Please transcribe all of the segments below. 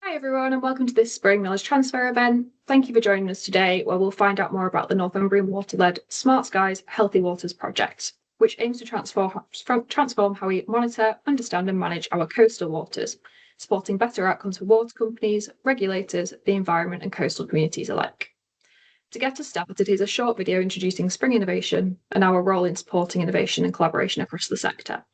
Hi everyone, and welcome to this Spring Knowledge Transfer event. Thank you for joining us today, where we'll find out more about the Northumbrian water-led Smart Skies Healthy Waters project, which aims to transform how we monitor, understand and manage our coastal waters, supporting better outcomes for water companies, regulators, the environment and coastal communities alike. To get us started, here's a short video introducing Spring Innovation and our role in supporting innovation and collaboration across the sector.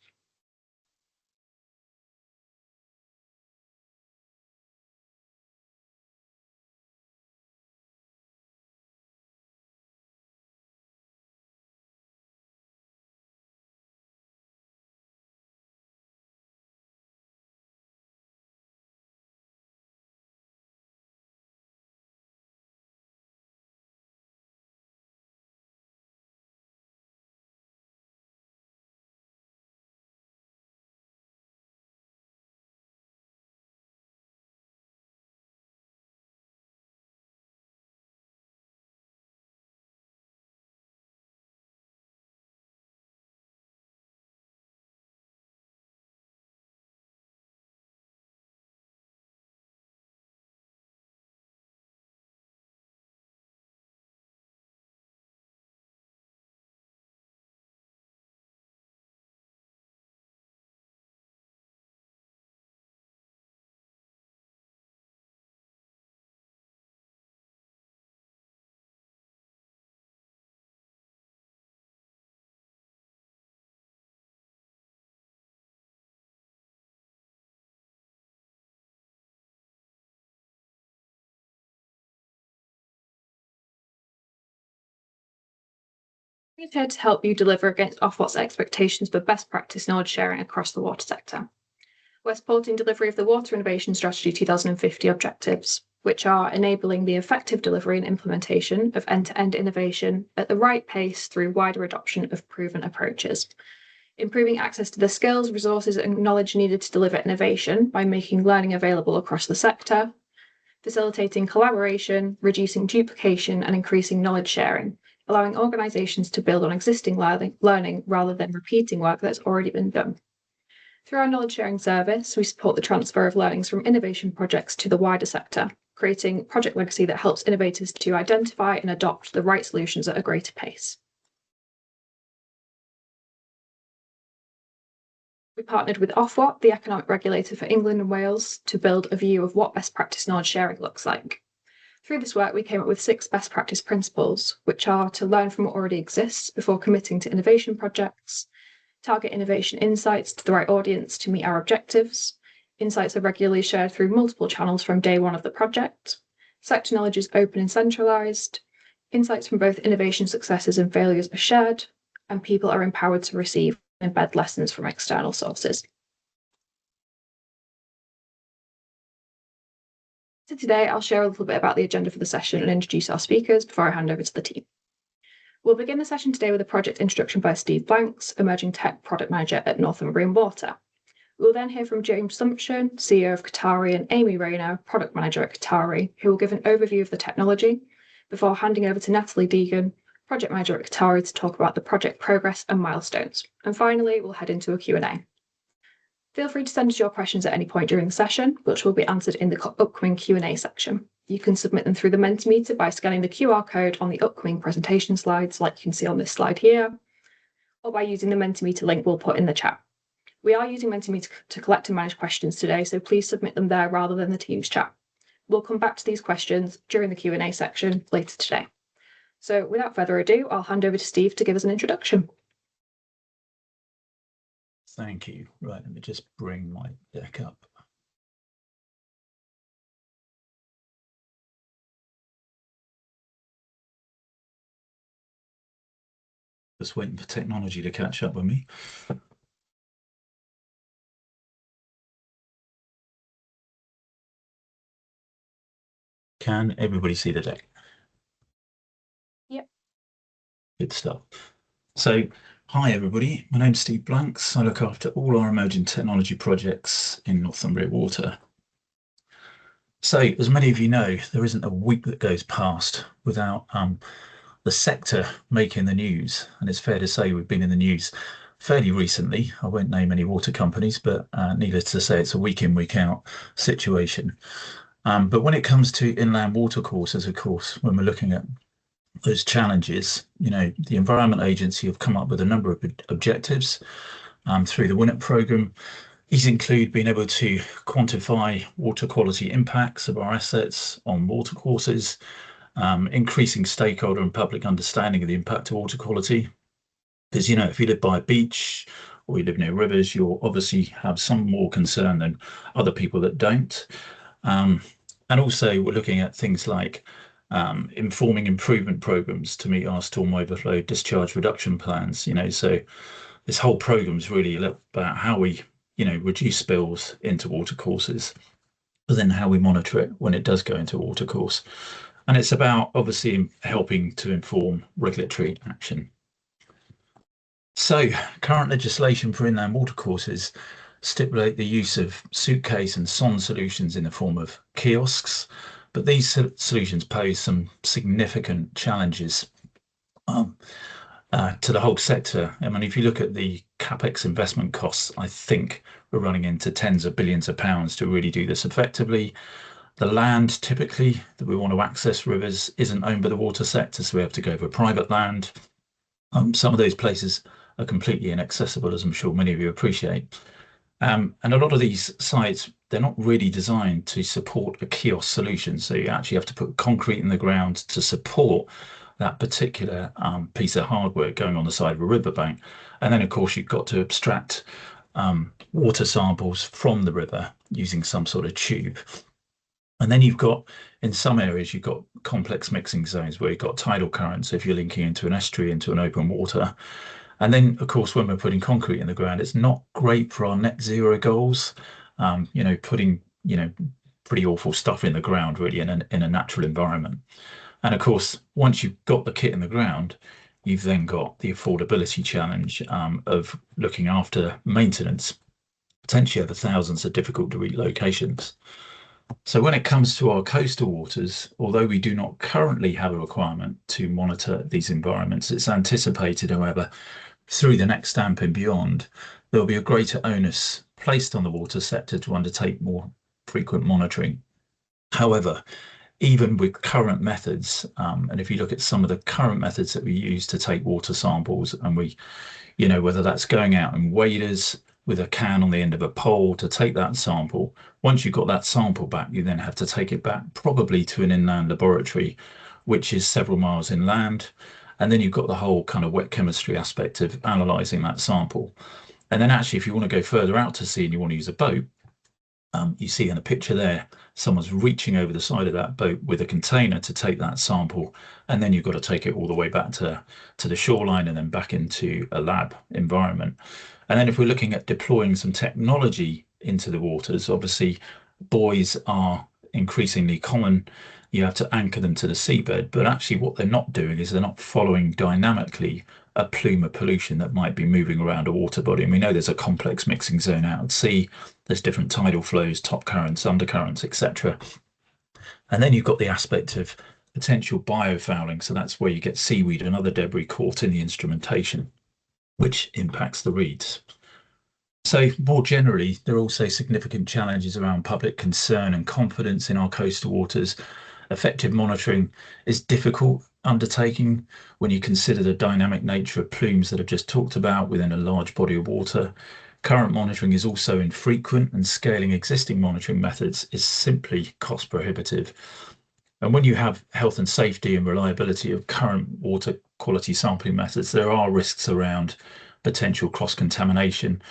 We're here to help you deliver against Ofwat's expectations for best practice knowledge sharing across the water sector. We're supporting delivery of the Water Innovation Strategy 2050 objectives, which are enabling the effective delivery and implementation of end-to-end innovation at the right pace through wider adoption of proven approaches, improving access to the skills, resources and knowledge needed to deliver innovation by making learning available across the sector, facilitating collaboration, reducing duplication and increasing knowledge sharing, allowing organisations to build on existing learning rather than repeating work that's already been done. Through our knowledge sharing service, we support the transfer of learnings from innovation projects to the wider sector, creating project legacy that helps innovators to identify and adopt the right solutions at a greater pace. We partnered with Ofwat, the economic regulator for England and Wales, to build a view of what best practice knowledge sharing looks like. Through this work, we came up with 6 best practice principles, which are to learn from what already exists before committing to innovation projects, target innovation insights to the right audience to meet our objectives, insights are regularly shared through multiple channels from day one of the project, sector knowledge is open and centralised, insights from both innovation successes and failures are shared, and people are empowered to receive and embed lessons from external sources. So today I'll share a little bit about the agenda for the session and introduce our speakers before I hand over to the team. We'll begin the session today with a project introduction by Steve Blanks, Emerging Tech Product Manager at Northumbrian Water. We'll then hear from James Sumption, CEO of Kohtari, and Amy Rayner, Product Manager at Kohtari, who will give an overview of the technology, before handing over to Natalie Deegan, Project Manager at Kohtari, to talk about the project progress and milestones. And finally, we'll head into a Q&A. Feel free to send us your questions at any point during the session, which will be answered in the upcoming Q&A section. You can submit them through the Mentimeter by scanning the QR code on the upcoming presentation slides, like you can see on this slide here, or by using the Mentimeter link we'll put in the chat. We are using Mentimeter to collect and manage questions today, so please submit them there rather than the Teams chat. We'll come back to these questions during the Q&A section later today. So without further ado, I'll hand over to Steve to give us an introduction. Thank you. Right, let me just bring my deck up. Just waiting for technology to catch up with me. Can everybody see the deck? Yep. Good stuff. So, hi everybody, my name's Steve Blanks. I look after all our emerging technology projects in Northumbria Water. So, as many of you know, there isn't a week that goes past without the sector making the news. And it's fair to say we've been in the news fairly recently. I won't name any water companies, but needless to say, it's a week in, week out situation. But when it comes to inland watercourses, of course, when we're looking at those challenges, the Environment Agency have come up with a number of objectives through the WINEP programme. These include being able to quantify water quality impacts of our assets on watercourses, increasing stakeholder and public understanding of the impact of water quality. Because, if you live by a beach or you live near rivers, you'll obviously have some more concern than other people that don't. And also we're looking at things like informing improvement programs to meet our storm overflow discharge reduction plans. So this whole program is really about how we, reduce spills into watercourses, but then how we monitor it when it does go into a watercourse. And it's about obviously helping to inform regulatory action. So current legislation for inland watercourses stipulate the use of suitcase and sonde solutions in the form of kiosks, but these solutions pose some significant challenges to the whole sector. I mean, if you look at the capex investment costs, I think we're running into tens of billions of pounds to really do this effectively. The land typically that we want to access rivers isn't owned by the water sector, so we have to go for private land. Some of those places are completely inaccessible, as I'm sure many of you appreciate. And a lot of these sites, they're not really designed to support a kiosk solution. So you actually have to put concrete in the ground to support that particular piece of hardware going on the side of a riverbank. And then, of course, you've got to abstract water samples from the river using some sort of tube. And then you've got, in some areas, you've got complex mixing zones where you've got tidal currents if you're linking into an estuary, into an open water. And then, of course, when we're putting concrete in the ground, it's not great for our net zero goals. Putting, pretty awful stuff in the ground, really, in a natural environment. And of course, once you've got the kit in the ground, you've then got the affordability challenge of looking after maintenance, potentially over thousands of difficult to reach locations. So when it comes to our coastal waters, although we do not currently have a requirement to monitor these environments, it's anticipated, however, through the next stamp and beyond, there'll be a greater onus placed on the water sector to undertake more frequent monitoring. However, even with current methods, and if you look at some of the current methods that we use to take water samples, and we, whether that's going out in waders with a can on the end of a pole to take that sample, once you've got that sample back, you then have to take it back probably to an inland laboratory, which is several miles inland. And then you've got the whole kind of wet chemistry aspect of analysing that sample. And then actually, if you want to go further out to sea and you want to use a boat, you see in the picture there, someone's reaching over the side of that boat with a container to take that sample. And then you've got to take it all the way back to the shoreline and then back into a lab environment. And then if we're looking at deploying some technology into the waters, obviously buoys are increasingly common. You have to anchor them to the seabed, but actually what they're not doing is they're not following dynamically a plume of pollution that might be moving around a water body. And we know there's a complex mixing zone out at sea. There's different tidal flows, top currents, undercurrents, etc. And then you've got the aspect of potential biofouling. So that's where you get seaweed and other debris caught in the instrumentation, which impacts the reeds. So more generally, there are also significant challenges around public concern and confidence in our coastal waters. Effective monitoring is difficult undertaking when you consider the dynamic nature of plumes that I've just talked about within a large body of water. Current monitoring is also infrequent, and scaling existing monitoring methods is simply cost prohibitive. And when you have health and safety and reliability of current water quality sampling methods, there are risks around potential cross-contamination,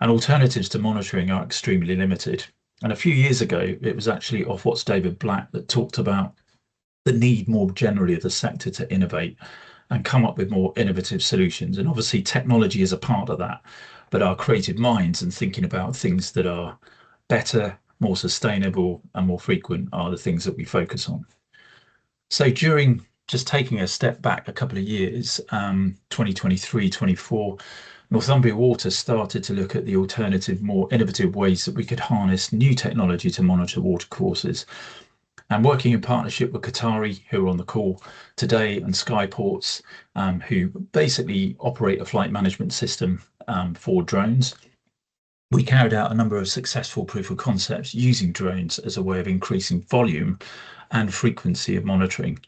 and alternatives to monitoring are extremely limited. And a few years ago, it was actually Ofwat's David Black that talked about the need more generally of the sector to innovate and come up with more innovative solutions. And obviously technology is a part of that, but our creative minds and thinking about things that are better, more sustainable and more frequent are the things that we focus on. So during just taking a step back a couple of years, 2023, 24, Northumbria Water started to look at the alternative, more innovative ways that we could harness new technology to monitor watercourses. And working in partnership with Kohtari, who are on the call today, and Skyports, who basically operate a flight management system for drones. We carried out a number of successful proof of concepts using drones as a way of increasing volume and frequency of monitoring.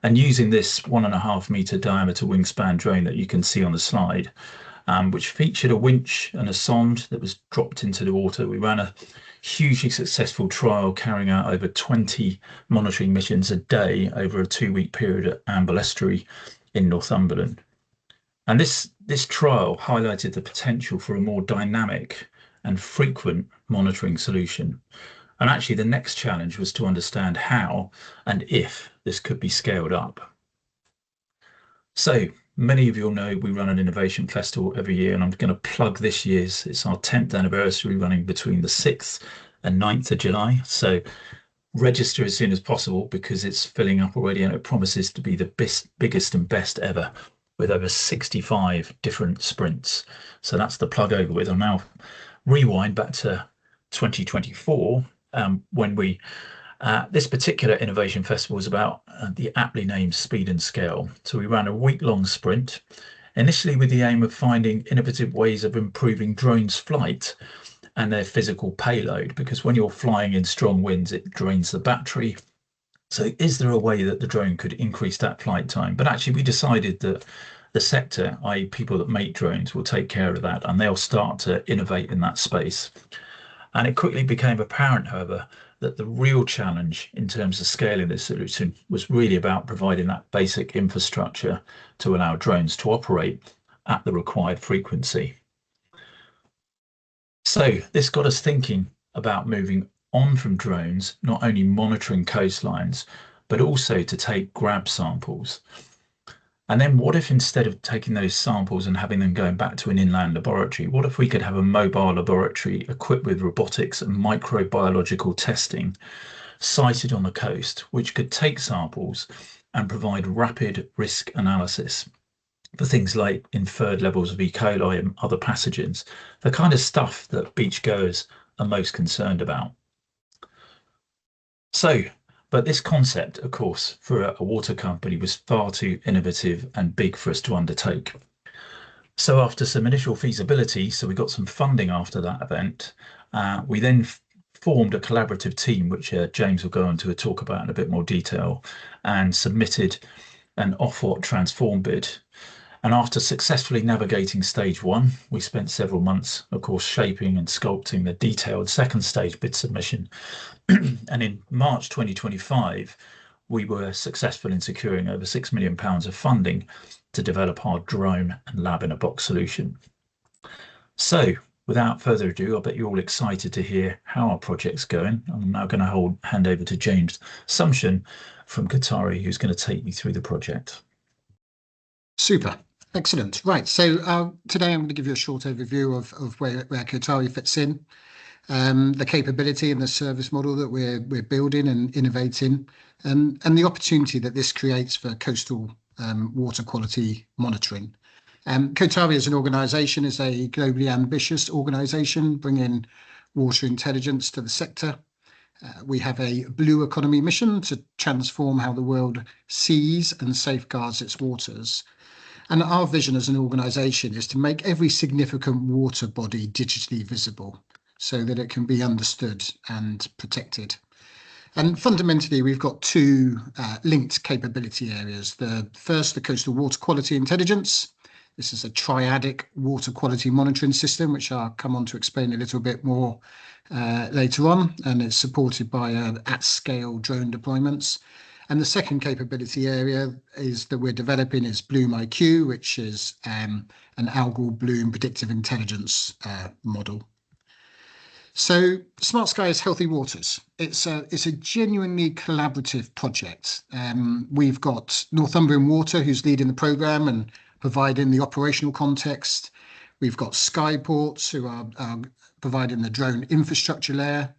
And using this 1.5 meter diameter wingspan drone that you can see on the slide, which featured a winch and a sonde that was dropped into the water. We ran a hugely successful trial carrying out over 20 monitoring missions a day over a 2-week period at Amble Estuary in Northumberland. And this trial highlighted the potential for a more dynamic and frequent monitoring solution. And actually the next challenge was to understand how and if this could be scaled up. So many of you will know we run an innovation festival every year, and I'm going to plug this year's. It's our 10th anniversary, running between the 6th and 9th of July. So register as soon as possible because it's filling up already, and it promises to be the biggest and best ever, with over 65 different sprints. So that's the plug over with. I'll now rewind back to 2024 when we this particular innovation festival was about the aptly named speed and scale. So we ran a week-long sprint, initially with the aim of finding innovative ways of improving drones' flight and their physical payload, because when you're flying in strong winds, it drains the battery. So is there a way that the drone could increase that flight time? But actually we decided that the sector, i.e. people that make drones, will take care of that, and they'll start to innovate in that space. And it quickly became apparent, however, that the real challenge in terms of scaling this solution was really about providing that basic infrastructure to allow drones to operate at the required frequency. So this got us thinking about moving on from drones, not only monitoring coastlines, but also to take grab samples. And then what if instead of taking those samples and having them going back to an inland laboratory, what if we could have a mobile laboratory equipped with robotics and microbiological testing sited on the coast, which could take samples and provide rapid risk analysis for things like inferred levels of E. coli and other pathogens, the kind of stuff that beachgoers are most concerned about. But this concept, of course, for a water company was far too innovative and big for us to undertake. So after some initial feasibility, so we got some funding after that event, we then formed a collaborative team, which James will go on to talk about in a bit more detail, and submitted an Ofwat transform bid. And after successfully navigating stage 1, we spent several months, of course, shaping and sculpting the detailed second stage bid submission. And in March 2025, we were successful in securing over £6 million of funding to develop our drone and lab-in-a-box solution. So without further ado, I bet you're all excited to hear how our project's going. I'm now going to hand over to James Sumption from Kohtari, who's going to take me through the project. Super. Excellent. Right. So today I'm going to give you a short overview of where Kohtari fits in, the capability and the service model that we're building and innovating, and the opportunity that this creates for coastal water quality monitoring. Kohtari as an organisation is a globally ambitious organisation bringing water intelligence to the sector. We have a blue economy mission to transform how the world sees and safeguards its waters. And our vision as an organisation is to make every significant water body digitally visible so that it can be understood and protected. And fundamentally, we've got two linked capability areas. The first, the coastal water quality intelligence. This is a triadic water quality monitoring system, which I'll come on to explain a little bit more later on. And it's supported by at-scale drone deployments. And the second capability area is that we're developing is Bloom IQ, which is an algal bloom predictive intelligence model. So Smart Skies Healthy Waters. It's a genuinely collaborative project. We've got Northumbrian Water, who's leading the programme and providing the operational context. We've got Skyports, who are providing the drone infrastructure layer.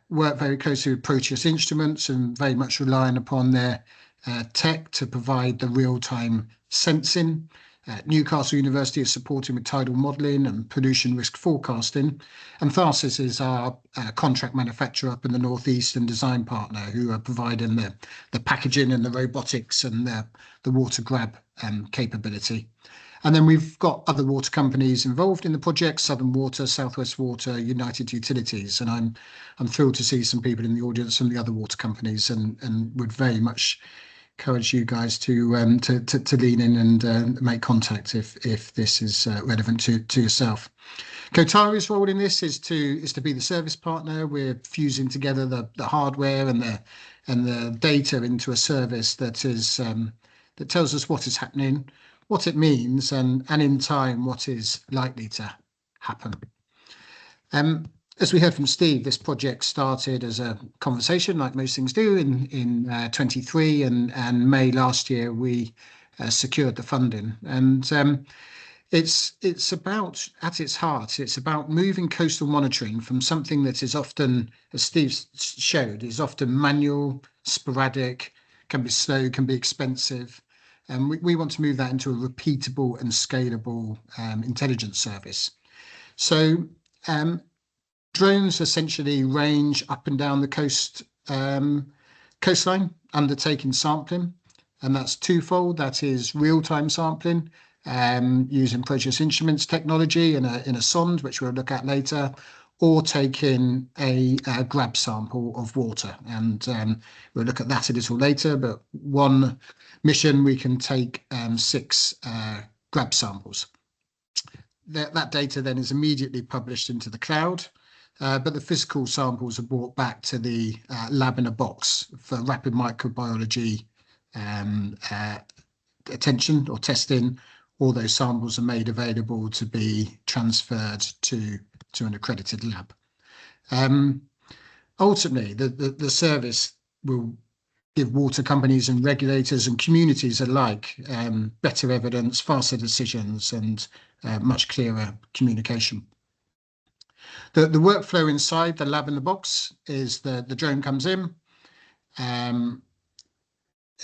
Work very closely with Proteus Instruments and very much relying upon their tech to provide the real-time sensing. Newcastle University is supporting with tidal modelling and pollution risk forecasting. And Tharsis is our contract manufacturer up in the northeast and design partner who are providing the packaging and the robotics and the water grab capability. And then we've got other water companies involved in the project: Southern Water, Southwest Water, United Utilities. And I'm thrilled to see some people in the audience from the other water companies, and would very much encourage you guys to lean in and make contact if this is relevant to yourself. Kohtari's role in this is to be the service partner. We're fusing together the hardware and the data into a service that is that tells us what is happening, what it means, and in time what is likely to happen. As we heard from Steve, this project started as a conversation, like most things do, in 23, and May last year we secured the funding. And it's about, at its heart, it's about moving coastal monitoring from something that is often, as Steve showed, is often manual, sporadic, can be slow, can be expensive. And we want to move that into a repeatable and scalable intelligence service. So drones essentially range up and down the coastline, undertaking sampling, and that's twofold. That is real-time sampling, using Precious Instruments technology in a sonde, which we'll look at later, or taking a grab sample of water. And we'll look at that a little later, but one mission we can take 6 grab samples. That data then is immediately published into the cloud, but the physical samples are brought back to the lab in a box for rapid microbiology attention or testing. All those samples are made available to be transferred to an accredited lab. Ultimately, the service will give water companies and regulators and communities alike better evidence, faster decisions, and much clearer communication. The workflow inside the lab in the box is the drone comes in.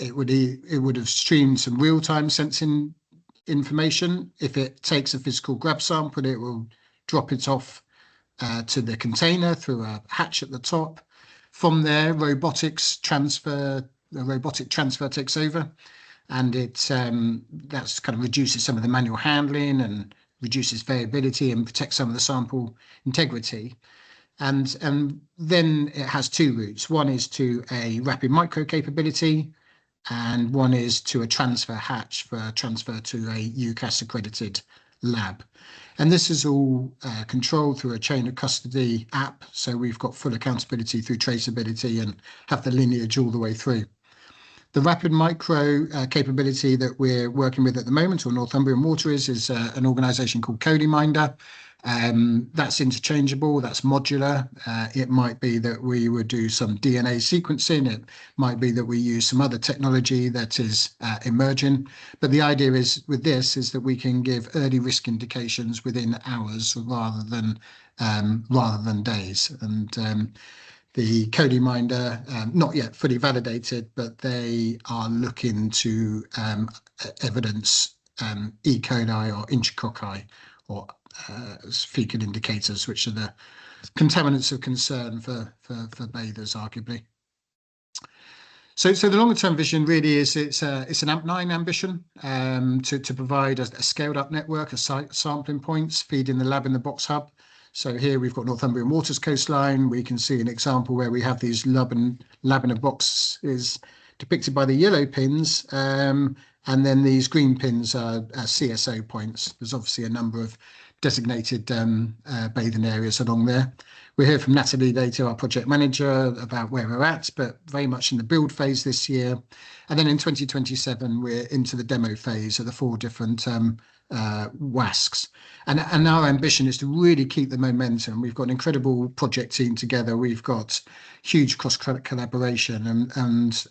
It would have streamed some real-time sensing information. If it takes a physical grab sample, it will drop it off to the container through a hatch at the top. From there, the robotic transfer takes over, and that's kind of reduces some of the manual handling and reduces variability and protects some of the sample integrity. And then it has 2 routes. One is to a rapid micro capability, and one is to a transfer hatch for transfer to a UCAS accredited lab. And this is all controlled through a chain of custody app. So we've got full accountability through traceability and have the lineage all the way through. The rapid micro capability that we're working with at the moment, or Northumbrian Water is an organisation called Kohtari. That's interchangeable, that's modular. It might be that we would do some DNA sequencing. It might be that we use some other technology that is emerging. But the idea is with this is that we can give early risk indications within hours rather than days. And the Kohtari, not yet fully validated, but they are looking to evidence E. coli or enterococci, or fecal indicators, which are the contaminants of concern for bathers, arguably. So the longer term vision really is it's an AMP9 ambition to provide a scaled up network of sampling points feeding the lab in the box hub. So here we've got Northumbrian Water's coastline. We can see an example where we have these lab in a box is depicted by the yellow pins, and then these green pins are CSO points. There's obviously a number of designated bathing areas along there. We'll hear from Natalie later, our project manager, about where we're at, but very much in the build phase this year. And then in 2027, we're into the demo phase of the 4 different WASCs. And our ambition is to really keep the momentum. We've got an incredible project team together. We've got huge cross collaboration, and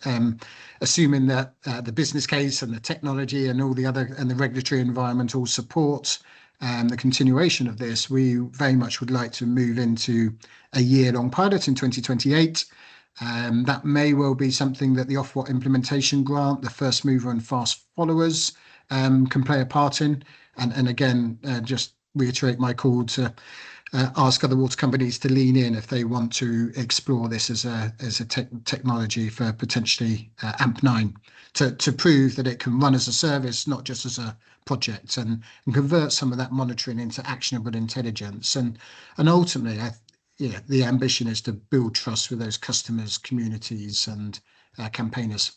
assuming that the business case and the technology and all the other and the regulatory environment all support the continuation of this, we very much would like to move into a year-long pilot in 2028. That may well be something that the Ofwat implementation grant, the first mover and fast followers, can play a part in. And again, just reiterate my call to ask other water companies to lean in if they want to explore this as a technology for potentially AMP9 to prove that it can run as a service, not just as a project, and convert some of that monitoring into actionable intelligence. And ultimately, the ambition is to build trust with those customers, communities, and campaigners.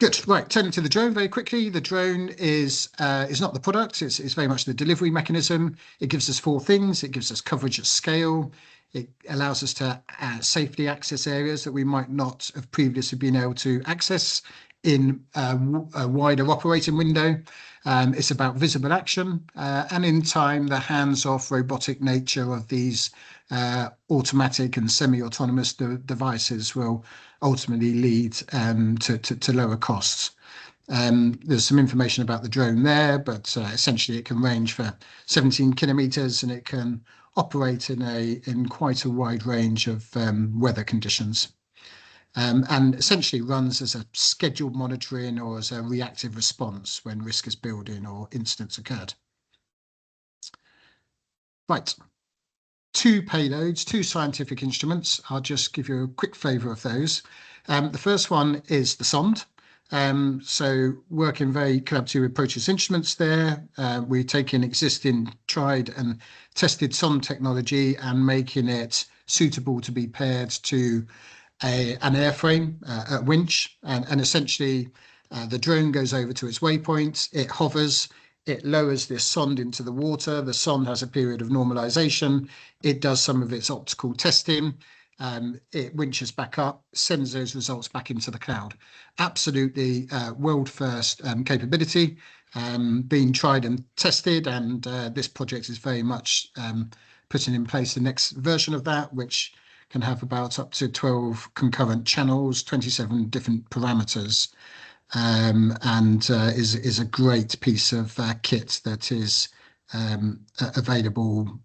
Good. Right. Turning to the drone very quickly. The drone is not the product. It's very much the delivery mechanism. It gives us 4 things. It gives us coverage at scale. It allows us to safely access areas that we might not have previously been able to access in a wider operating window. It's about visible action, and in time, the hands-off robotic nature of these automatic and semi-autonomous devices will ultimately lead to lower costs. There's some information about the drone there, but essentially it can range for 17 kilometers and it can operate in quite a wide range of weather conditions. And essentially runs as a scheduled monitoring or as a reactive response when risk is building or incidents occurred. Right. 2 payloads, 2 scientific instruments. I'll just give you a quick flavour of those. The first one is the sonde. So working very collaboratively with Process Instruments there, we're taking existing tried and tested sonde technology and making it suitable to be paired to an airframe, a winch, and essentially the drone goes over to its waypoint, it hovers, it lowers this sonde into the water. The sonde has a period of normalization. It does some of its optical testing. It winches back up, sends those results back into the cloud. Absolutely world first capability, being tried and tested, and this project is very much putting in place the next version of that, which can have about up to 12 concurrent channels, 27 different parameters, and is a great piece of kit that is available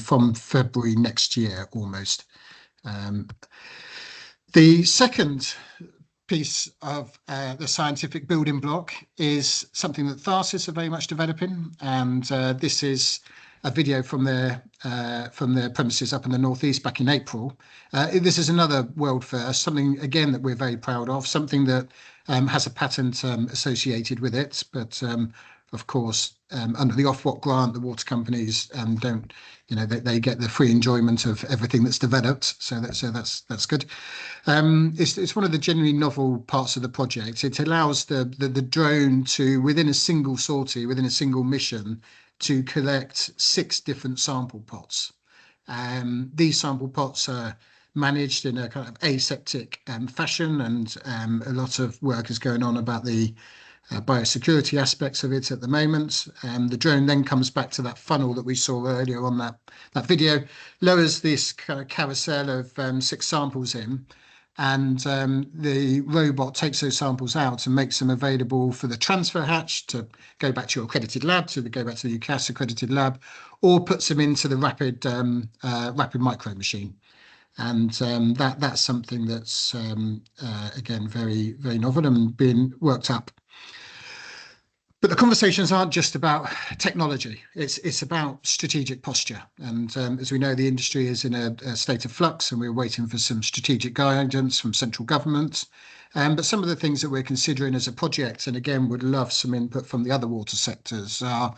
from February next year almost. The second piece of the scientific building block is something that Tharsis are very much developing, and this is a video from their premises up in the northeast back in April. This is another world first, something again that we're very proud of, something that has a patent associated with it, but of course under the Ofwat grant, the water companies don't, they get the free enjoyment of everything that's developed, so that's good. It's one of the genuinely novel parts of the project. It allows the drone to, within a single sortie, within a single mission, to collect 6 different sample pots. These sample pots are managed in a kind of aseptic fashion, and a lot of work is going on about the biosecurity aspects of it at the moment. The drone then comes back to that funnel that we saw earlier on that video, lowers this kind of carousel of 6 samples in, and the robot takes those samples out and makes them available for the transfer hatch to go back to your accredited lab, to go back to the UCAS accredited lab, or puts them into the rapid micro machine. And that's something that's again very, very novel and being worked up. But the conversations aren't just about technology. It's about strategic posture. And as we know, the industry is in a state of flux, and we're waiting for some strategic guidance from central government. But some of the things that we're considering as a project, and again, would love some input from the other water sectors, are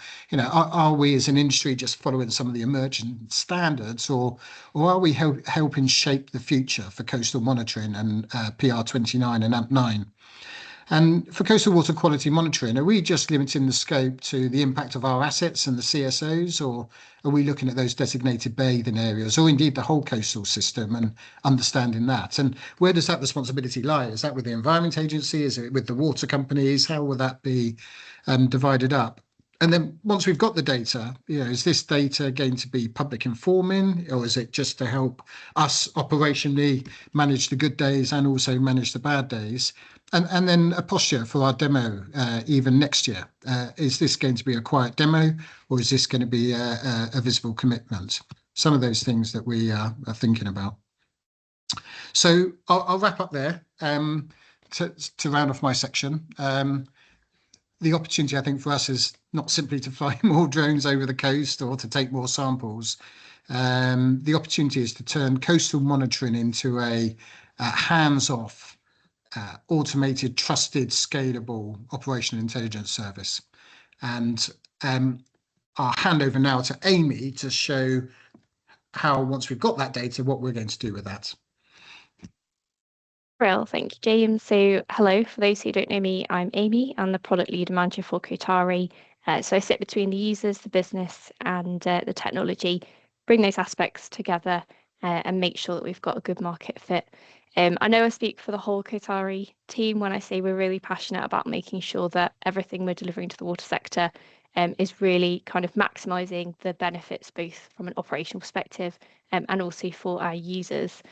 we as an industry just following some of the emerging standards, or are we helping shape the future for coastal monitoring and PR29 and AMP9? And for coastal water quality monitoring, are we just limiting the scope to the impact of our assets and the CSOs, or are we looking at those designated bathing areas, or indeed the whole coastal system, and understanding that? And where does that responsibility lie? Is that with the Environment Agency? Is it with the water companies? How will that be divided up? And then once we've got the data, is this data going to be public informing, or is it just to help us operationally manage the good days and also manage the bad days? And then a posture for our demo even next year. Is this going to be a quiet demo, or is this going to be a visible commitment? Some of those things that we are thinking about. So I'll wrap up there to round off my section. the opportunity, I think, for us is not simply to fly more drones over the coast or to take more samples. The opportunity is to turn coastal monitoring into a hands-off, automated, trusted, scalable operational intelligence service. And I'll hand over now to Amy to show how, once we've got that data, what we're going to do with that. Brill, thank you, James. So hello, for those who don't know me, I'm Amy. I'm the product lead manager for Kohtari. So I sit between the users, the business and the technology, bring those aspects together and make sure that we've got a good market fit. I know I speak for the whole Kohtari team when I say we're really passionate about making sure that everything we're delivering to the water sector is really kind of maximising the benefits, both from an operational perspective and also for our users.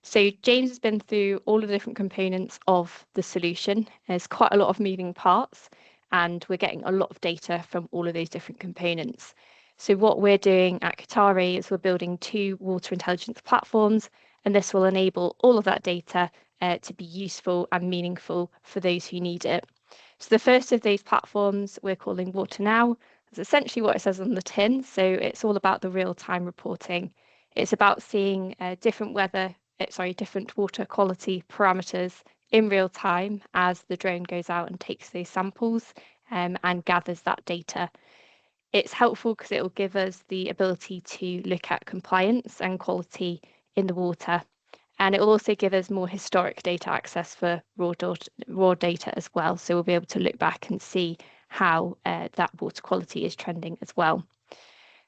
So James has been through all of the different components of the solution. There's quite a lot of moving parts and we're getting a lot of data from all of those different components. So what we're doing at Kohtari is we're building 2 water intelligence platforms, and this will enable all of that data to be useful and meaningful for those who need it. So the first of these platforms we're calling Water Now. That's essentially what it says on the tin. So it's all about the real-time reporting. It's about seeing different water quality parameters in real time as the drone goes out and takes those samples and gathers that data. It's helpful because it will give us the ability to look at compliance and quality in the water. And it will also give us more historic data access for raw data as well. So we'll be able to look back and see how that water quality is trending as well.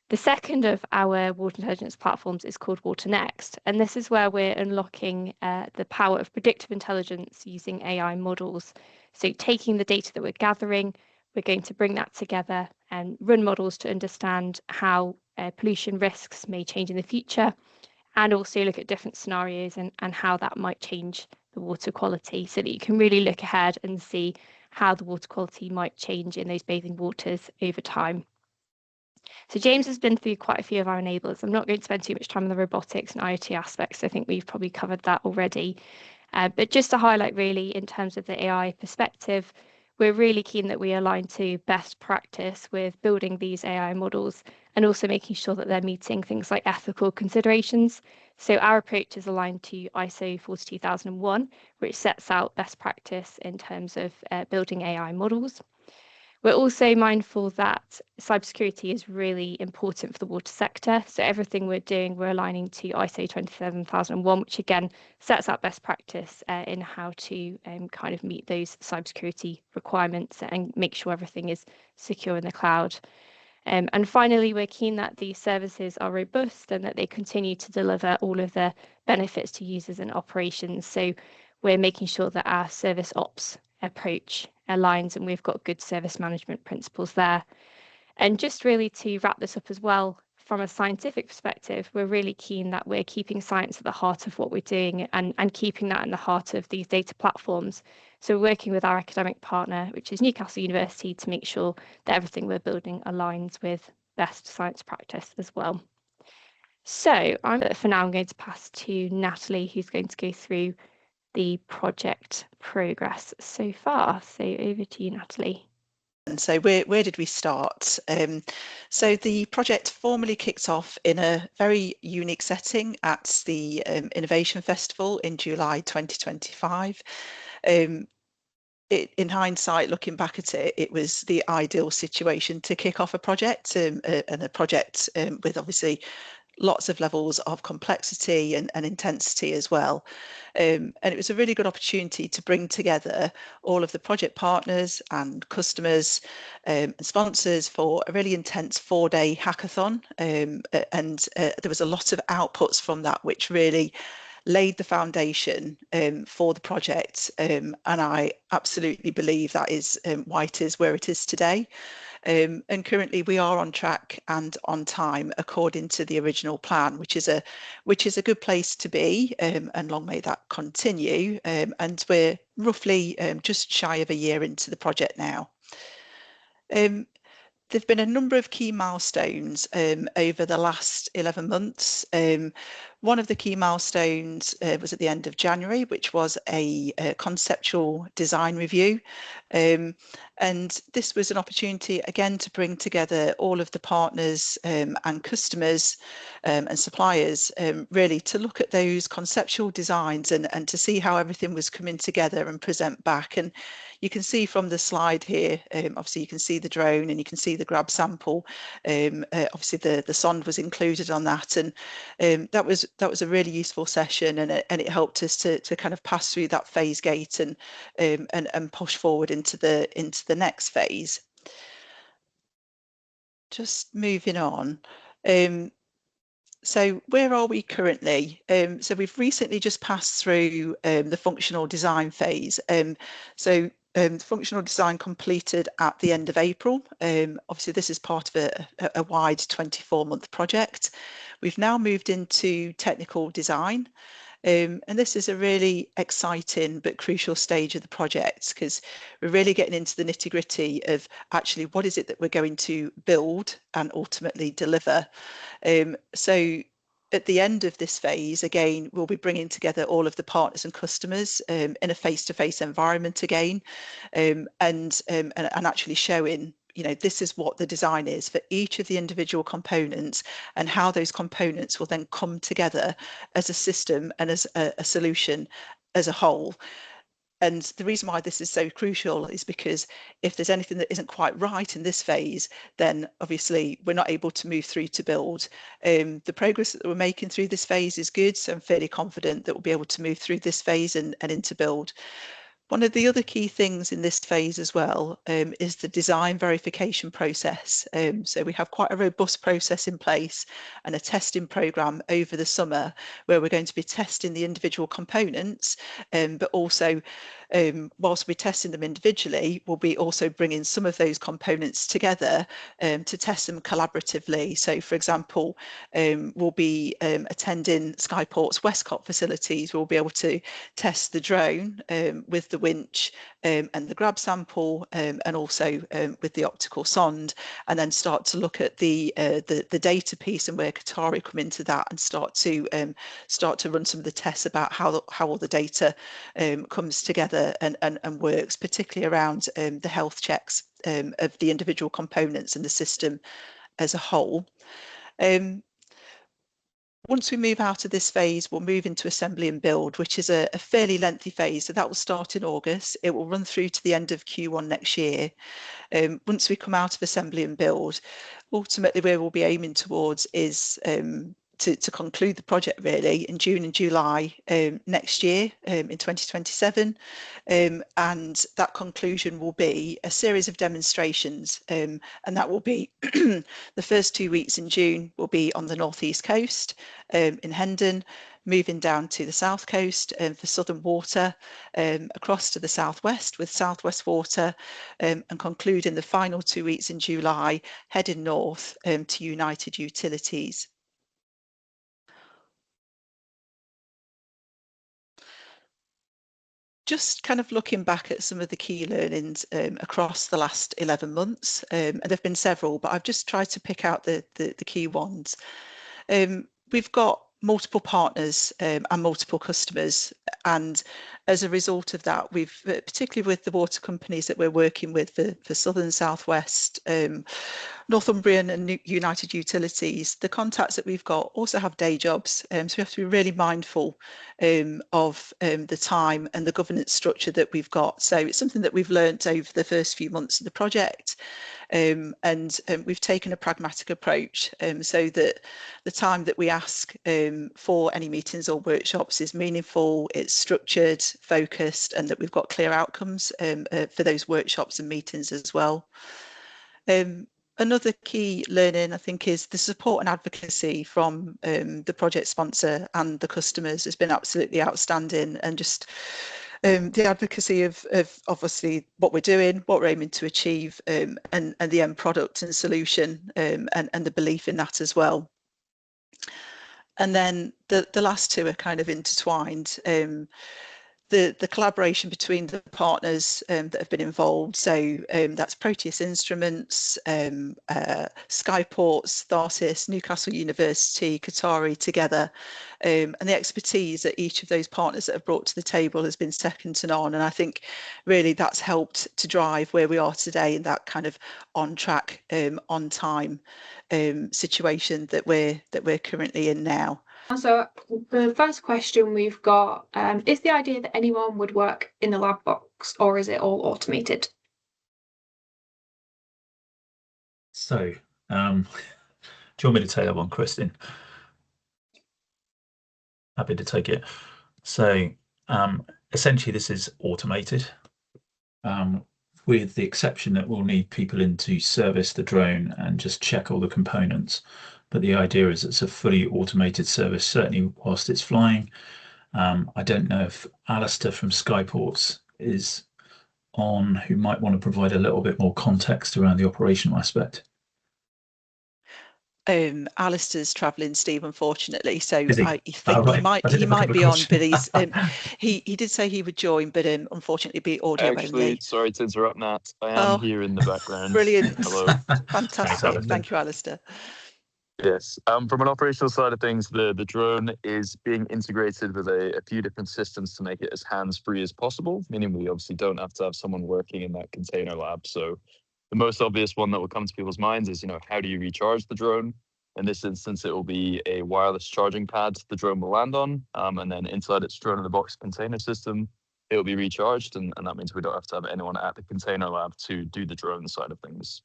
The second of our water intelligence platforms is called Water Next, and this is where we're unlocking the power of predictive intelligence using AI models. So taking the data that we're gathering, we're going to bring that together and run models to understand how pollution risks may change in the future, and also look at different scenarios and how that might change the water quality, so that you can really look ahead and see how the water quality might change in those bathing waters over time. So James has been through quite a few of our enablers. I'm not going to spend too much time on the robotics and IoT aspects. I think we've probably covered that already. But just to highlight really in terms of the AI perspective, we're really keen that we align to best practice with building these AI models and also making sure that they're meeting things like ethical considerations. So our approach is aligned to ISO 42001, which sets out best practice in terms of building AI models. We're also mindful that cybersecurity is really important for the water sector. So everything we're doing, we're aligning to ISO 27001, which again sets out best practice in how to kind of meet those cybersecurity requirements and make sure everything is secure in the cloud. And finally, we're keen that these services are robust and that they continue to deliver all of the benefits to users and operations. So we're making sure that our service ops approach aligns and we've got good service management principles there. And just really to wrap this up as well, from a scientific perspective, we're really keen that we're keeping science at the heart of what we're doing and keeping that in the heart of these data platforms. So we're working with our academic partner, which is Newcastle University, to make sure that everything we're building aligns with best science practice as well. So for now, I'm going to pass to Natalie, who's going to go through the project progress so far. So over to you, Natalie. And so where did we start? So the project formally kicked off in a very unique setting at the Innovation Festival in July 2025. In hindsight, looking back at it, it was the ideal situation to kick off a project and a project with obviously lots of levels of complexity and intensity as well. And it was a really good opportunity to bring together all of the project partners and customers and sponsors for a really intense 4-day hackathon. And there was a lot of outputs from that, which really laid the foundation for the project. And I absolutely believe that is why it is where it is today. And currently we are on track and on time according to the original plan, which is a good place to be, and long may that continue. And we're roughly just shy of a year into the project now. There've been a number of key milestones over the last 11 months. One of the key milestones was at the end of January, which was a conceptual design review. And this was an opportunity, again, to bring together all of the partners and customers and suppliers, really to look at those conceptual designs and to see how everything was coming together and present back. And you can see from the slide here, obviously you can see the drone and you can see the grab sample. Obviously the sonde was included on that, and that was a really useful session, and it helped us to kind of pass through that phase gate and push forward into the next phase. Just moving on. So where are we currently? So we've recently just passed through the functional design phase. So functional design completed at the end of April. Obviously, this is part of a wide 24-month project. We've now moved into technical design. And this is a really exciting but crucial stage of the project, because we're really getting into the nitty-gritty of actually what is it that we're going to build and ultimately deliver. So at the end of this phase, again, we'll be bringing together all of the partners and customers in a face-to-face environment again, and actually showing, you know, this is what the design is for each of the individual components and how those components will then come together as a system and as a solution as a whole. And the reason why this is so crucial is because if there's anything that isn't quite right in this phase, then obviously we're not able to move through to build. The progress that we're making through this phase is good, so I'm fairly confident that we'll be able to move through this phase and into build. One of the other key things in this phase as well is the design verification process. So we have quite a robust process in place and a testing programme over the summer where we're going to be testing the individual components, but also whilst we're testing them individually, we'll be also bringing some of those components together to test them collaboratively. So, for example, we'll be attending Skyport's Westcott facilities. We'll be able to test the drone with the winch and the grab sample, and also with the optical sonde, and then start to look at the data piece and where Kohtari come into that, and start to run some of the tests about how all the data comes together and works, particularly around the health checks of the individual components and the system as a whole. Once we move out of this phase, we'll move into assembly and build, which is a fairly lengthy phase. So that will start in August. It will run through to the end of Q1 next year. Once we come out of assembly and build, ultimately where we'll be aiming towards is to conclude the project really in June and July next year, in 2027. And that conclusion will be a series of demonstrations, and that will be the first 2 weeks in June will be on the northeast coast in Hendon, moving down to the south coast for Southern Water, across to the southwest with Southwest Water, and concluding the final 2 weeks in July, heading north to United Utilities. Just kind of looking back at some of the key learnings across the last 11 months, and there have been several, but I've just tried to pick out the key ones. We've got multiple partners and multiple customers, and as a result of that, we've particularly with the water companies that we're working with for Southern, Southwest, Northumbrian and United Utilities, the contacts that we've got also have day jobs, so we have to be really mindful of the time and the governance structure that we've got. So it's something that we've learnt over the first few months of the project, and we've taken a pragmatic approach so that the time that we ask for any meetings or workshops is meaningful, it's structured, focused, and that we've got clear outcomes for those workshops and meetings as well. Another key learning, I think, is the support and advocacy from the project sponsor and the customers has been absolutely outstanding, and just the advocacy of obviously what we're doing, what we're aiming to achieve, and the end product and solution, and the belief in that as well. And then the last two are kind of intertwined. the collaboration between the partners that have been involved. So that's Proteus Instruments, Skyports, Tharsis, Newcastle University, Kohtari together. And the expertise that each of those partners that have brought to the table has been second to none. And I think really that's helped to drive where we are today in that kind of on track, on time situation that we're currently in now. So the first question we've got, is the idea that anyone would work in the lab box, or is it all automated? So, do you want me to take that one, Kristin? Happy to take it. So, essentially, this is automated, with the exception that we'll need people in to service the drone and just check all the components. But the idea is it's a fully automated service, certainly whilst it's flying. I don't know if Alistair from Skyports is on, who might want to provide a little bit more context around the operational aspect. Alistair's travelling, Steve, unfortunately, so I think right. he might be on, but he's he did say he would join, but unfortunately be audio only. Sorry to interrupt, Nat. I am here in the background. Brilliant. Hello. Fantastic. Thank you, Alistair. Yes. From an operational side of things, the drone is being integrated with a few different systems to make it as hands-free as possible, meaning we obviously don't have to have someone working in that container lab. So the most obvious one that will come to people's minds is, how do you recharge the drone? In this instance, it will be a wireless charging pad the drone will land on, and then inside its drone-in-a-box container system, it will be recharged, and that means we don't have to have anyone at the container lab to do the drone side of things.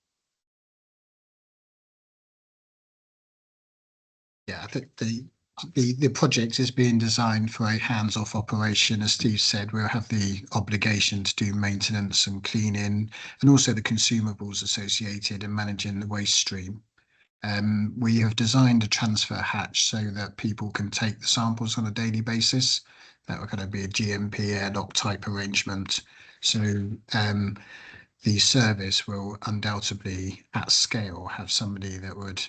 Yeah, I think the project is being designed for a hands-off operation. As Steve said, we'll have the obligation to do maintenance and cleaning, and also the consumables associated and managing the waste stream. We have designed a transfer hatch so that people can take the samples on a daily basis. That will kind of be a GMP airlock type arrangement. So the service will undoubtedly, at scale, have somebody that would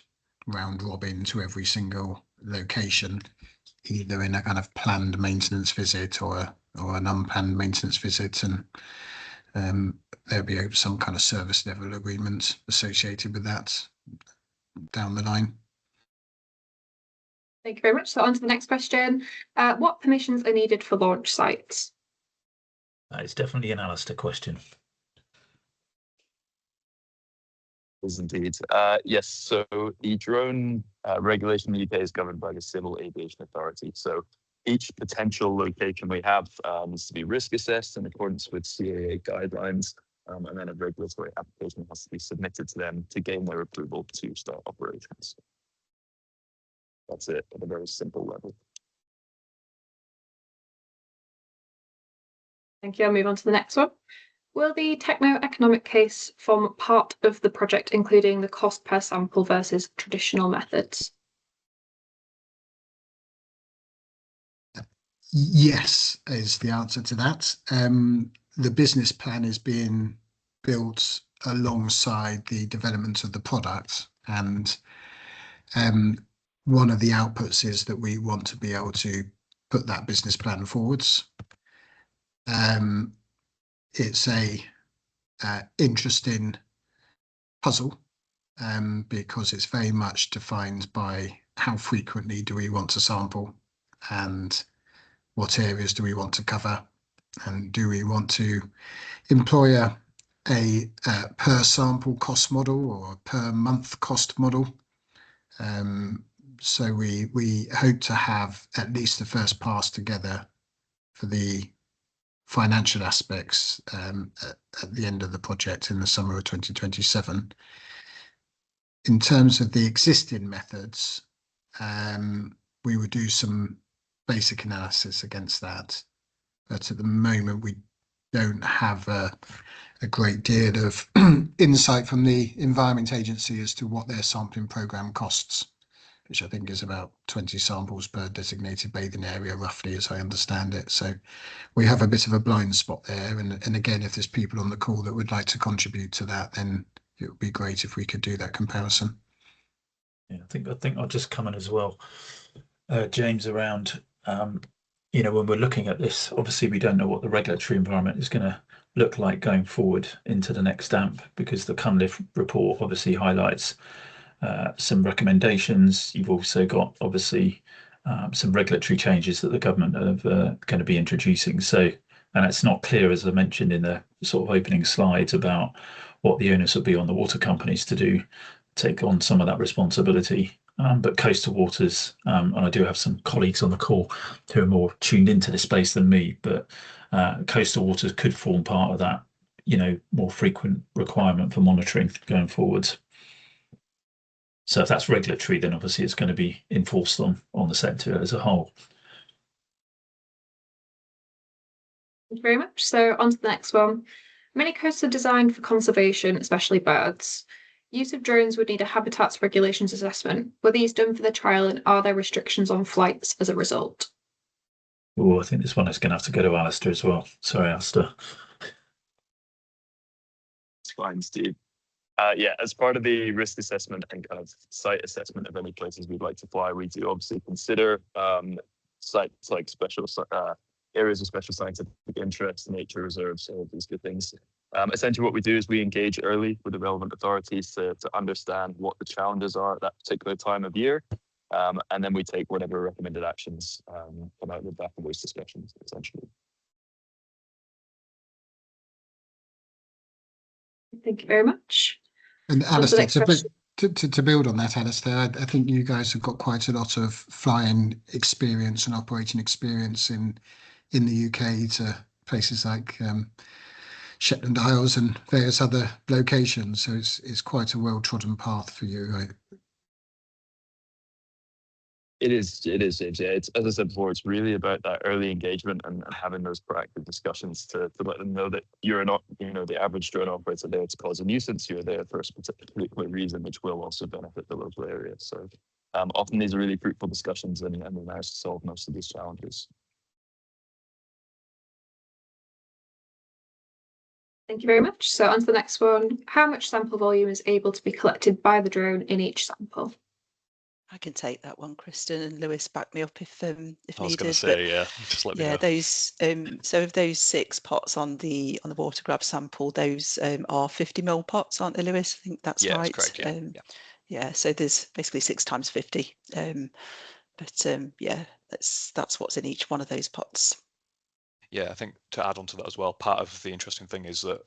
round robin to every single location, either in a kind of planned maintenance visit or an unplanned maintenance visit, and there'll be some kind of service level agreement associated with that down the line. Thank you very much. So on to the next question. What permissions are needed for launch sites? It's definitely an Alistair question. Is indeed. Yes, so the drone regulation in the UK is governed by the Civil Aviation Authority. So each potential location we have needs to be risk assessed in accordance with CAA guidelines, and then a regulatory application has to be submitted to them to gain their approval to start operations. That's it at a very simple level. Thank you. I'll move on to the next one. Will the techno-economic case form part of the project, including the cost per sample versus traditional methods? Yes, is the answer to that. The business plan is being built alongside the development of the product, and one of the outputs is that we want to be able to put that business plan forwards. It's a interesting puzzle because it's very much defined by how frequently do we want to sample, and what areas do we want to cover, and do we want to employ a per sample cost model or a per month cost model. So we hope to have at least the first pass together for the financial aspects at the end of the project in the summer of 2027. In terms of the existing methods, we would do some basic analysis against that, but at the moment we don't have a great deal of insight from the Environment Agency as to what their sampling programme costs, which I think is about 20 samples per designated bathing area, roughly, as I understand it. So we have a bit of a blind spot there. And again, if there's people on the call that would like to contribute to that, then it would be great if we could do that comparison. Yeah, I think I'll just come in as well, James, around when we're looking at this, obviously we don't know what the regulatory environment is going to look like going forward into the next AMP, because the Cunliffe report obviously highlights some recommendations. You've also got obviously some regulatory changes that the government are going to be introducing. So, and it's not clear, as I mentioned in the sort of opening slides, about what the onus will be on the water companies to take on some of that responsibility. But coastal waters, and I do have some colleagues on the call who are more tuned into this space than me, but coastal waters could form part of that, more frequent requirement for monitoring going forwards. So if that's regulatory, then obviously it's going to be enforced on the sector as a whole. Thank you very much. So on to the next one. Many coasts are designed for conservation, especially birds. Use of drones would need a habitats regulations assessment. Were these done for the trial, and are there restrictions on flights as a result? Oh, I think this one is going to have to go to Alistair as well. Sorry, Alistair. It's fine, Steve. Yeah, as part of the risk assessment and kind of site assessment of any places we'd like to fly, we do obviously consider sites like special areas of special scientific interest, nature reserves, all of these good things. Essentially, what we do is we engage early with the relevant authorities to understand what the challenges are at that particular time of year, and then we take whatever recommended actions come out of the back of those discussions, essentially. Thank you very much. And Alistair, to build on that, Alistair, I think you guys have got quite a lot of flying experience and operating experience in the UK to places like Shetland Isles and various other locations. So it's quite a well-trodden path for you, right? It is, James. Yeah, it's, as I said before, it's really about that early engagement and having those proactive discussions to let them know that you're not, the average drone operator there to cause a nuisance. You're there for a particular reason, which will also benefit the local area. So often these are really fruitful discussions, and we manage to solve most of these challenges. Thank you very much. So on to the next one. How much sample volume is able to be collected by the drone in each sample? I can take that one, Kristen, and Lewis, back me up if needed. I was going to say, yeah, just let me know. Yeah, those. So of those 6 pots on the water grab sample, those are 50 ml pots, aren't they, Lewis? I think that's right. That's correct. Yeah. So there's basically 6 times 50. Yeah, that's what's in each one of those pots. Yeah, I think to add on to that as well, part of the interesting thing is that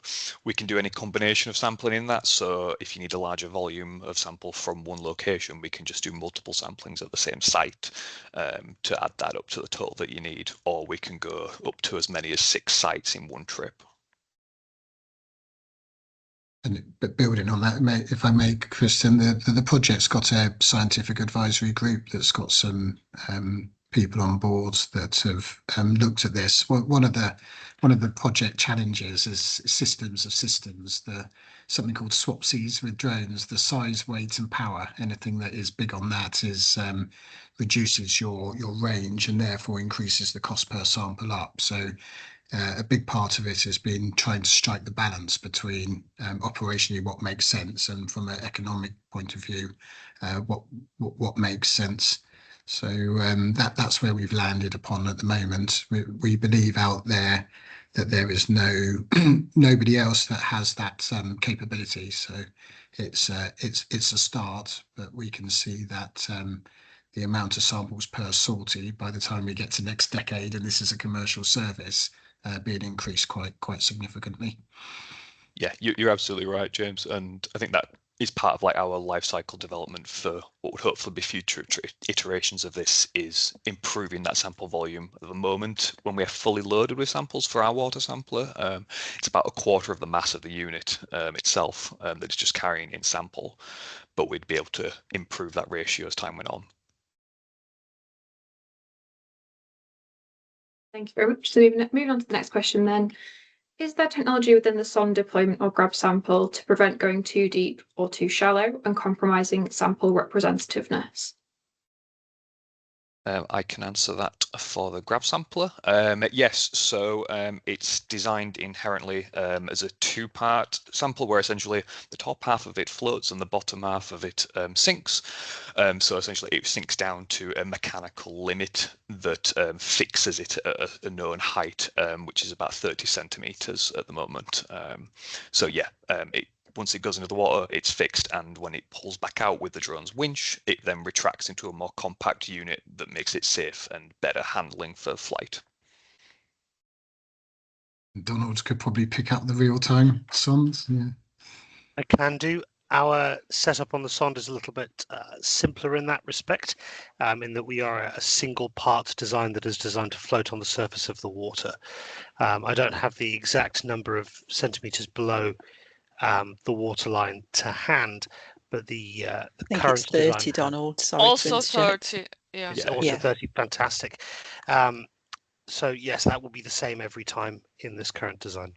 we can do any combination of sampling in that. So if you need a larger volume of sample from one location, we can just do multiple samplings at the same site to add that up to the total that you need, or we can go up to as many as 6 sites in one trip. But building on that, if I may, Kristen, the project's got a scientific advisory group that's got some people on board that have looked at this. One of the project challenges is systems of systems. Something called swapsies with drones. The size, weight, and power. Anything that is big on that is reduces your range and therefore increases the cost per sample up. So a big part of it has been trying to strike the balance between operationally what makes sense and from an economic point of view what makes sense. So that's where we've landed upon at the moment. We believe out there that there is nobody else that has that capability. So it's a start, but we can see that the amount of samples per sortie by the time we get to next decade, and this is a commercial service, being increased quite significantly. Yeah, you're absolutely right, James, and I think that is part of like our life cycle development for what would hopefully be future iterations of this, is improving that sample volume. At the moment, when we are fully loaded with samples for our water sampler, it's about 1/4 of the mass of the unit itself that it's just carrying in sample, but we'd be able to improve that ratio as time went on. Thank you very much. So moving on to the next question then. Is there technology within the SON deployment or grab sample to prevent going too deep or too shallow and compromising sample representativeness? I can answer that for the grab sampler. Yes, so it's designed inherently as a two-part sample where essentially the top half of it floats and the bottom half of it sinks. So essentially it sinks down to a mechanical limit that fixes it at a known height, which is about 30 centimeters at the moment. So yeah, once it goes into the water, it's fixed, and when it pulls back out with the drone's winch, it then retracts into a more compact unit that makes it safe and better handling for flight. Donald could probably pick up the real-time sondes. Yeah. I can do. Our setup on the sonde is a little bit simpler in that respect, in that we are a single part design that is designed to float on the surface of the water. I don't have the exact number of centimeters below the waterline to hand, but the I think current it's 30, design Donald. Sorry Also to interject. 30. Yeah. is also Yeah. 30. Fantastic. So yes, that will be the same every time in this current design.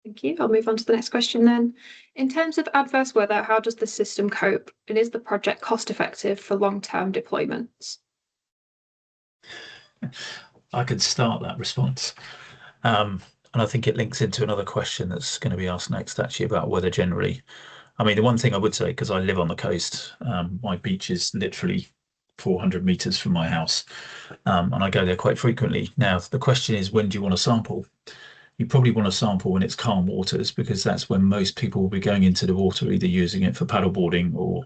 Thank you. I'll move on to the next question then. In terms of adverse weather, how does the system cope? And is the project cost effective for long-term deployments? I could start that response. And I think it links into another question that's going to be asked next, actually, about weather generally. I mean, the one thing I would say, because I live on the coast, my beach is literally 400 meters from my house, and I go there quite frequently. Now, the question is, when do you want to sample? You probably want to sample when it's calm waters, because that's when most people will be going into the water, either using it for paddleboarding or,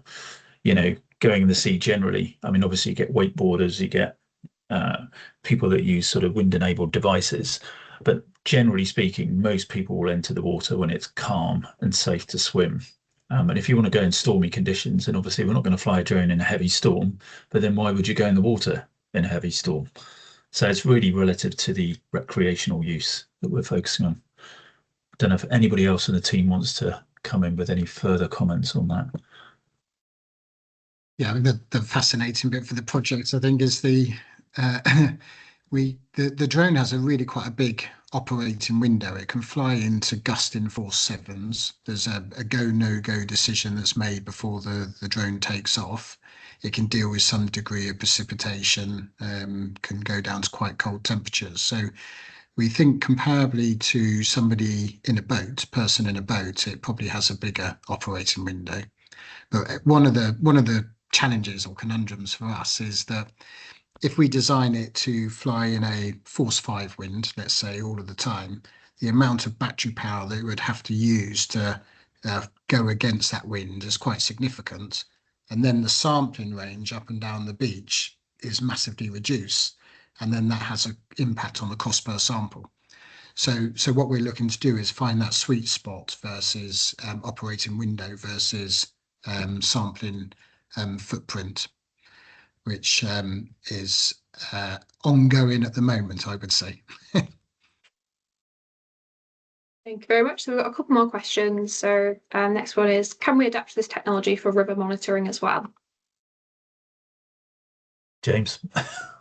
going in the sea generally. I mean, obviously you get wakeboarders, you get people that use sort of wind-enabled devices, but generally speaking, most people will enter the water when it's calm and safe to swim. And if you want to go in stormy conditions, then obviously we're not going to fly a drone in a heavy storm, but then why would you go in the water in a heavy storm? So it's really relative to the recreational use that we're focusing on. I don't know if anybody else in the team wants to come in with any further comments on that. Yeah, the fascinating bit for the project, I think, is the drone has a really quite a big operating window. It can fly into gusting force 7s. There's a go no go decision that's made before the drone takes off. It can deal with some degree of precipitation, can go down to quite cold temperatures. So we think comparably to somebody in a boat, person in a boat, it probably has a bigger operating window. But one of the challenges or conundrums for us is that if we design it to fly in a force 5 wind, let's say, all of the time, the amount of battery power that it would have to use to go against that wind is quite significant. And then the sampling range up and down the beach is massively reduced. And then that has an impact on the cost per sample. So what we're looking to do is find that sweet spot versus operating window versus sampling footprint, which is ongoing at the moment, I would say. Thank you very much. So we've got a couple more questions. So next one is, can we adapt this technology for river monitoring as well? James?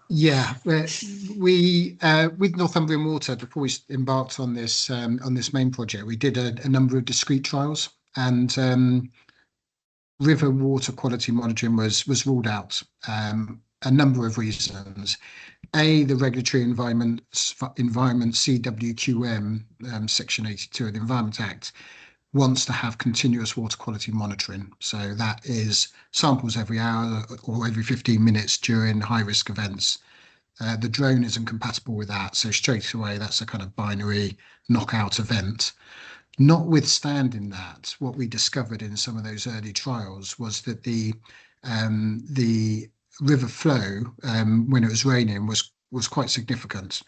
Yeah, we with Northumbrian Water, before we embarked on this main project, we did a number of discrete trials, and river water quality monitoring was ruled out. A number of reasons. The regulatory environment CWQM section 82 of the Environment Act wants to have continuous water quality monitoring. So that is samples every hour or every 15 minutes during high risk events. The drone isn't compatible with that. So straight away, that's a kind of binary knockout event. Notwithstanding that, what we discovered in some of those early trials was that the river flow when it was raining was quite significant.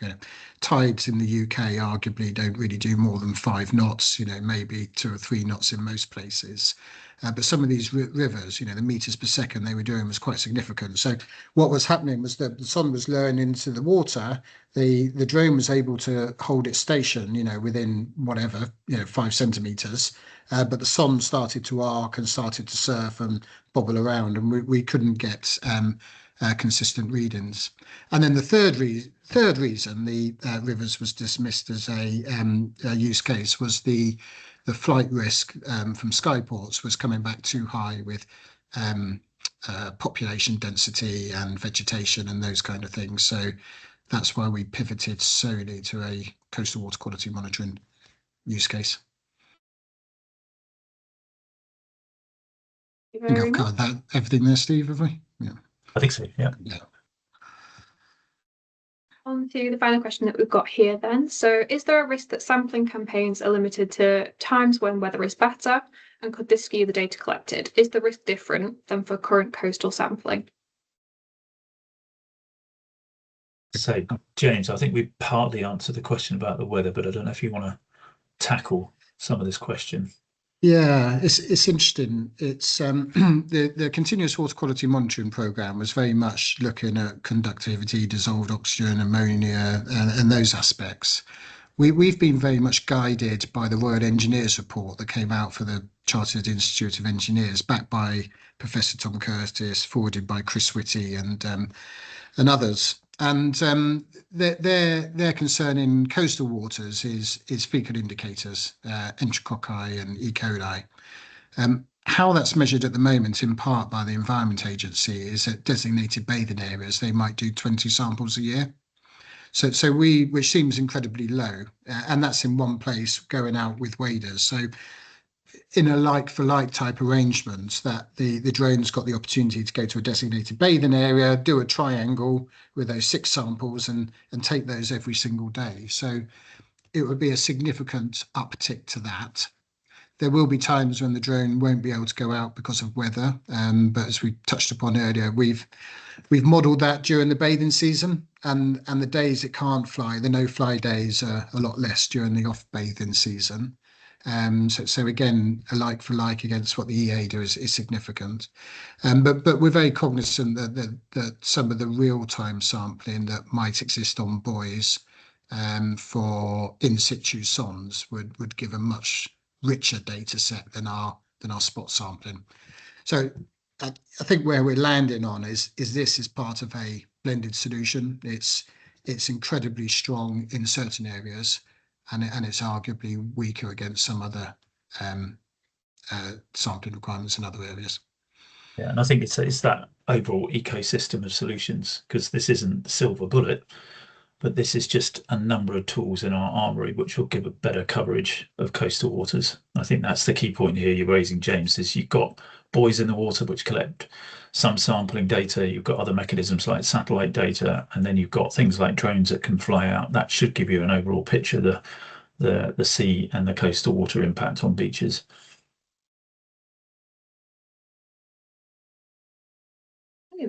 Tides in the UK arguably don't really do more than 5 knots, maybe 2 or 3 knots in most places. But some of these rivers, the meters per second they were doing was quite significant. So what was happening was that the sonde was lowering into the water. The drone was able to hold its station, within whatever, 5 centimeters. But the sonde started to arc and started to surf and bobble around, and we couldn't get consistent readings. And then the third reason the rivers was dismissed as a use case was the flight risk from skyports was coming back too high with population density and vegetation and those kind of things. So that's why we pivoted solely to a coastal water quality monitoring use case. Thank I you think very I've much. covered everything there, Steve, have we? Yeah. I think so, yeah. On to the final question that we've got here then. So is there a risk that sampling campaigns are limited to times when weather is better? And could this skew the data collected? Is the risk different than for current coastal sampling? So, James, I think we partly answered the question about the weather, but I don't know if you want to tackle some of this question. Yeah, it's interesting. It's the continuous water quality monitoring program was very much looking at conductivity, dissolved oxygen, ammonia, and those aspects. We've been very much guided by the Royal Engineers report that came out for the Chartered Institute of Engineers, backed by Professor Tom Curtis, forwarded by Chris Whitty and others. And their concern in coastal waters is fecal indicators, enterococci and E. coli. How that's measured at the moment, in part by the Environment Agency, is at designated bathing areas. They might do 20 samples a year. So which seems incredibly low, and that's in one place going out with waders. So in a like for like type arrangement, that the drone's got the opportunity to go to a designated bathing area, do a triangle with those 6 samples and take those every single day. So it would be a significant uptick to that. There will be times when the drone won't be able to go out because of weather, but as we touched upon earlier, we've modelled that during the bathing season, and the days it can't fly, the no-fly days are a lot less during the off-bathing season. So again, a like for like against what the EA do is significant. But we're very cognizant that some of the real-time sampling that might exist on buoys for in situ sondes would give a much richer data set than our spot sampling. So I think where we're landing on is this is part of a blended solution. It's incredibly strong in certain areas, and it's arguably weaker against some other sampling requirements in other areas. Yeah, and I think it's that overall ecosystem of solutions, because this isn't the silver bullet, but this is just a number of tools in our armory which will give a better coverage of coastal waters. I think that's the key point here you're raising, James, is you've got buoys in the water which collect some sampling data, you've got other mechanisms like satellite data, and then you've got things like drones that can fly out. That should give you an overall picture of the sea and the coastal water impact on beaches.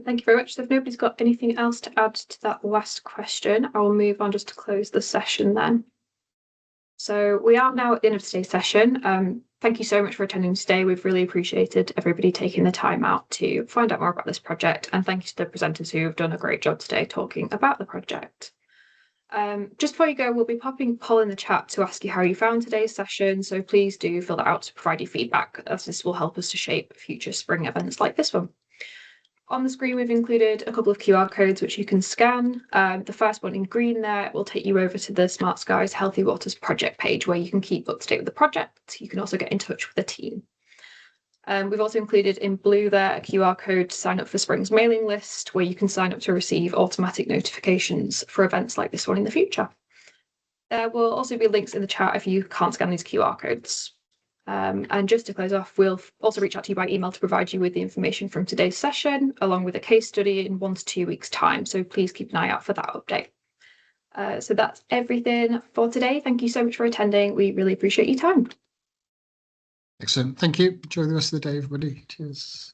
Thank you very much. So if nobody's got anything else to add to that last question, I will move on just to close the session then. So we are now at the end of today's session. Thank you so much for attending today. We've really appreciated everybody taking the time out to find out more about this project, and thank you to the presenters who have done a great job today talking about the project. Just before you go, we'll be popping a poll in the chat to ask you how you found today's session, so please do fill that out to provide your feedback, as this will help us to shape future spring events like this one. On the screen, we've included a couple of QR codes which you can scan. The first one in green there will take you over to the Smart Skies Healthy Waters project page, where you can keep up to date with the project. You can also get in touch with the team. We've also included in blue there a QR code to sign up for Spring's mailing list, where you can sign up to receive automatic notifications for events like this one in the future. There will also be links in the chat if you can't scan these QR codes. And just to close off, we'll also reach out to you by email to provide you with the information from today's session, along with a case study in 1 to 2 weeks' time. So please keep an eye out for that update. So that's everything for today. Thank you so much for attending. We really appreciate your time. Excellent. Thank you. Enjoy the rest of the day, everybody. Cheers.